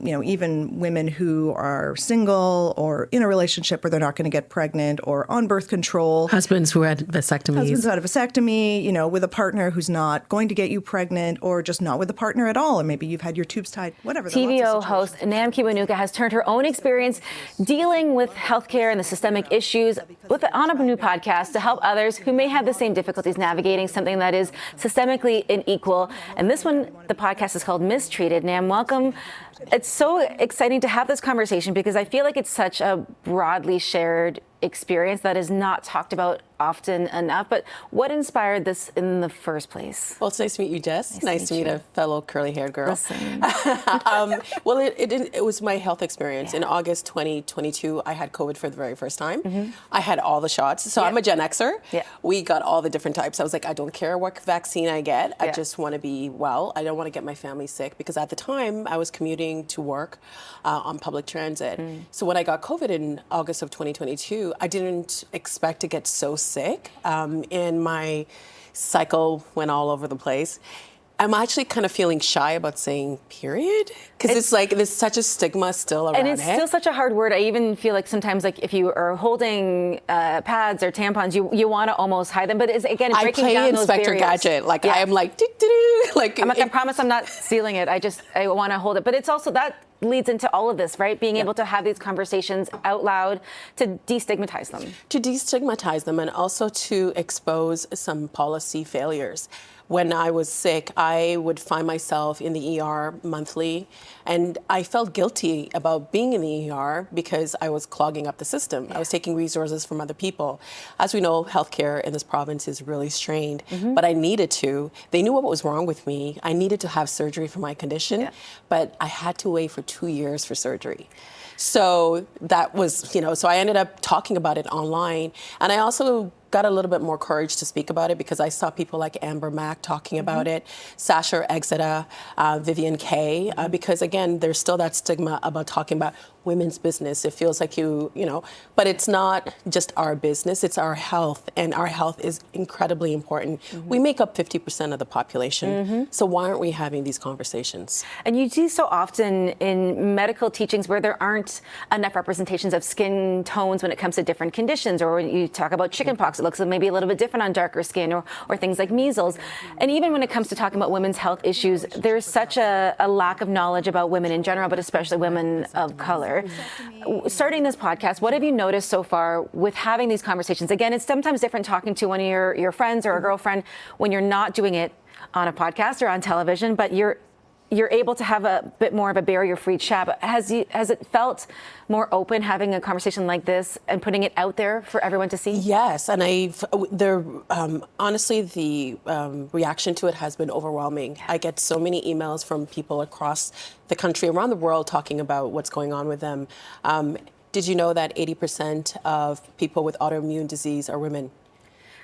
even women who are single or in a relationship where they're not going to get pregnant or on birth control. Husbands who had vasectomies. Husbands who had a vasectomy, with a partner who's not going to get you pregnant or just not with a partner at all. Or maybe you've had your tubes tied, whatever. TVO host Nam Kiwanuka has turned her own experience dealing with healthcare and the systemic issues on a new podcast to help others who may have the same difficulties navigating something that is systemically unequal. And this one, the podcast is called Mistreated. Nam, welcome. It's so exciting to have this conversation because I feel like it's such a broadly shared experience that is not talked about often enough. But what inspired this in the first place? Well, it's nice to meet you, Jess. Nice to meet a fellow curly-haired girl. Listen. Well, it was my health experience. Yeah. In August 2022, I had COVID for the very first time. Mm-hmm. I had all the shots. So I'm a Gen Xer. Yeah. We got all the different types. I was like, I don't care what vaccine I get. I just want to be well. I don't want to get my family sick because at the time I was commuting to work on public transit. So when I got COVID in August of 2022, I didn't expect to get so sick, and my cycle went all over the place. I'm actually kind of feeling shy about saying period because it's like there's such a stigma still around it. And it's still such a hard word. I even feel like sometimes like if you are holding pads or tampons, you want to almost hide them. But it's, again, breaking down those barriers. I play Inspector Gadget. Like I am like, doo-doo-doo. Like I'm like, I promise I'm not stealing it. I want to hold it. But it's also that leads into all of this, right? Being able to have these conversations out loud to destigmatize them. To destigmatize them and also to expose some policy failures. When I was sick, I would find myself in the ER monthly, and I felt guilty about being in the ER because I was clogging up the system. I was taking resources from other people. As we know, healthcare in this province is really strained, but I needed to. They knew what was wrong with me. I needed to have surgery for my condition, but I had to wait for 2 years for surgery. So that was, so I ended up talking about it online, and I also got a little bit more courage to speak about it because I saw people like Amber Mack talking about it, Sasha Exeter, Vivian Kay, because again, there's still that stigma about talking about women's business. It feels like but it's not just our business, it's our health, and our health is incredibly important. We make up 50% of the population, so why aren't we having these conversations? And you see so often in medical teachings where there aren't enough representations of skin tones when it comes to different conditions, or when you talk about chickenpox, it looks maybe a little bit different on darker skin, or things like measles. And even when it comes to talking about women's health issues, there's such a lack of knowledge about women in general, but especially women of color. Starting this podcast, what have you noticed so far with having these conversations? Again, it's sometimes different talking to one of your friends or a girlfriend when you're not doing it on a podcast or on television, but you're able to have a bit more of a barrier-free chat. But has it felt more open having a conversation like this and putting it out there for everyone to see? Yes, and honestly, the reaction to it has been overwhelming. I get so many emails from people across the country, around the world, talking about what's going on with them. Did you know that 80% of people with autoimmune disease are women?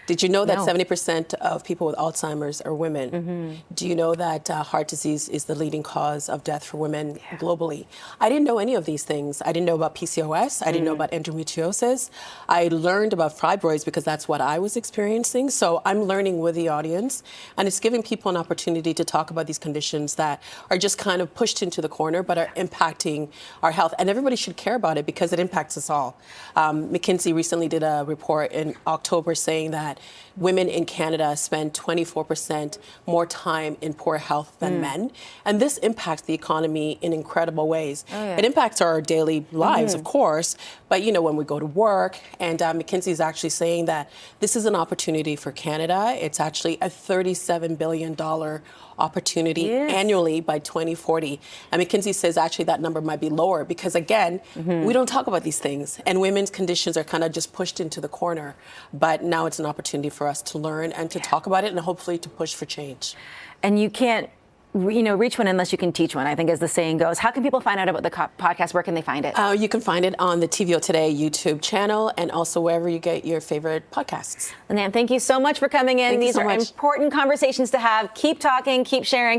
Did you know that 70% of people with Alzheimer's are women? Do you know that heart disease is the leading cause of death for women globally? I didn't know any of these things. I didn't know about PCOS. I didn't know about endometriosis. I learned about fibroids because that's what I was experiencing. So I'm learning with the audience, and it's giving people an opportunity to talk about these conditions that are just kind of pushed into the corner but are impacting our health. And everybody should care about it because it impacts us all. McKinsey recently did a report in October saying that women in Canada spend 24% more time in poor health than men. And this impacts the economy in incredible ways. It impacts our daily lives, of course, but when we go to work, and McKinsey is actually saying that this is an opportunity for Canada. It's actually a $37 billion opportunity annually by 2040. And McKinsey says actually that number might be lower because, again, we don't talk about these things. And women's conditions are kind of just pushed into the corner. But now it's an opportunity for us to learn and to talk about it and hopefully to push for change. And you can't reach one unless you can teach one, I think, as the saying goes. How can people find out about the podcast? Where can they find it? You can find it on the TVO Today YouTube channel and also wherever you get your favorite podcasts. Nam, thank you so much for coming in. These are important conversations to have. Keep talking, keep sharing.